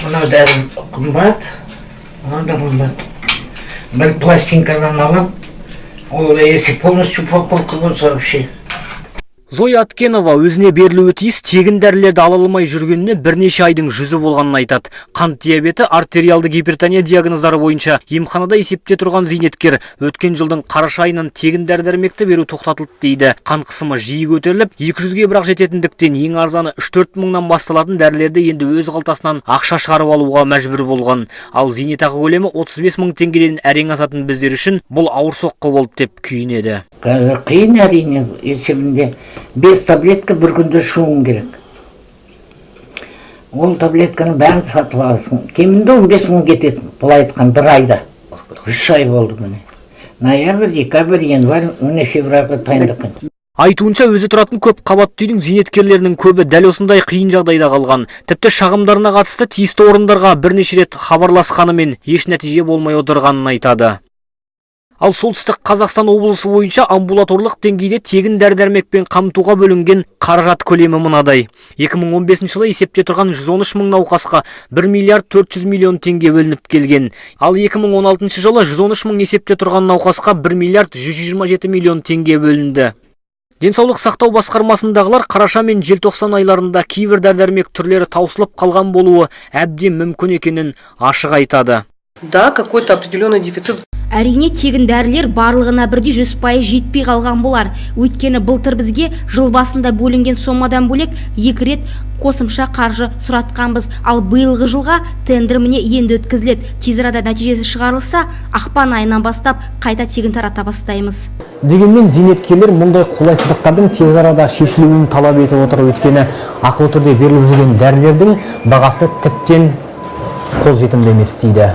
Мынау дәрі қымбат, мынау да қымбат. Бір пластинкадан алам, ол если полностью упаковка болса вообще. Зоя Аткенова өзіне берілуі тиіс тегін дәрілерді ала алмай жүргеніне бірнеше айдың жүзі болғанын айтады. Қант диабеті, артериалды гипертония диагноздары бойынша емханада есепте тұрған зейнеткер өткен жылдың қараша айынан тегін дәрі-дәрмекті беру тоқтатылды дейді. Қан қысымы жиі көтеріліп, 200-ге бірақ жететіндіктен ең арзаны 3-4 мыңнан басталатын дәрілерді енді өз қалтасынан ақша шығарып алуға мәжбүр болған. Ал зейнетақы көлемі 35 мың теңгеден әрең асатын біздер үшін бұл ауыр соққы болып деп күйінеді. Қиын әрине, есебінде 5 таблетка бір күнде ішуің керек. Ол таблетканы бәрін сатып аласың. Кемінде 15 мың кетеді, былай айтқан бір айда. 3 ай болды міне. Ноябрь, декабрь, январь, міне февральға дайындықпын. Айтуынша өзі тұратын көп қабатты үйдің зейнеткерлерінің көбі дәл осындай қиын жағдайда қалған. Тіпті шағымдарына қатысты тиісті орындарға бірнеше рет хабарласқанымен еш нәтиже болмай отырғанын айтады. Ал солтүстік Қазақстан облысы бойынша амбулаторлық деңгейде тегін дәрі-дәрмекпен қамтуға бөлінген қаражат көлемі мынадай. 2015 жылы есепте тұрған 113 мың науқасқа 1 миллиард 400 миллион теңге бөлініп келген. Ал 2016 жылы 113 мың есепте тұрған науқасқа 1 миллиард 127 миллион теңге бөлінді. Денсаулық сақтау басқармасындағылар қараша мен желтоқсан айларында кейбір дәрі-дәрмек түрлері таусылып қалған болуы әбден мүмкін екенін ашық айтады. Да, какой-то определенный дефицит. Әрине тегін дәрілер барлығына бірде 100% жетпей қалған болар. Өйткені былтыр бізге жыл басында бөлінген сомадан бөлек 2 рет қосымша қаржы сұратқанбыз. Ал биылғы жылға тендер міне енді өткізіледі. Тез арада нәтижесі шығарылса, ақпан айынан бастап қайта тегін тарата бастаймыз. Дегенмен зейнеткерлер мұндай қолайсыздықтардың тез арада шешілуін талап етіп отыр. Өйткені ақылы түрде беріліп жүрген дәрілердің бағасы тіптен қолжетімді емес дейді.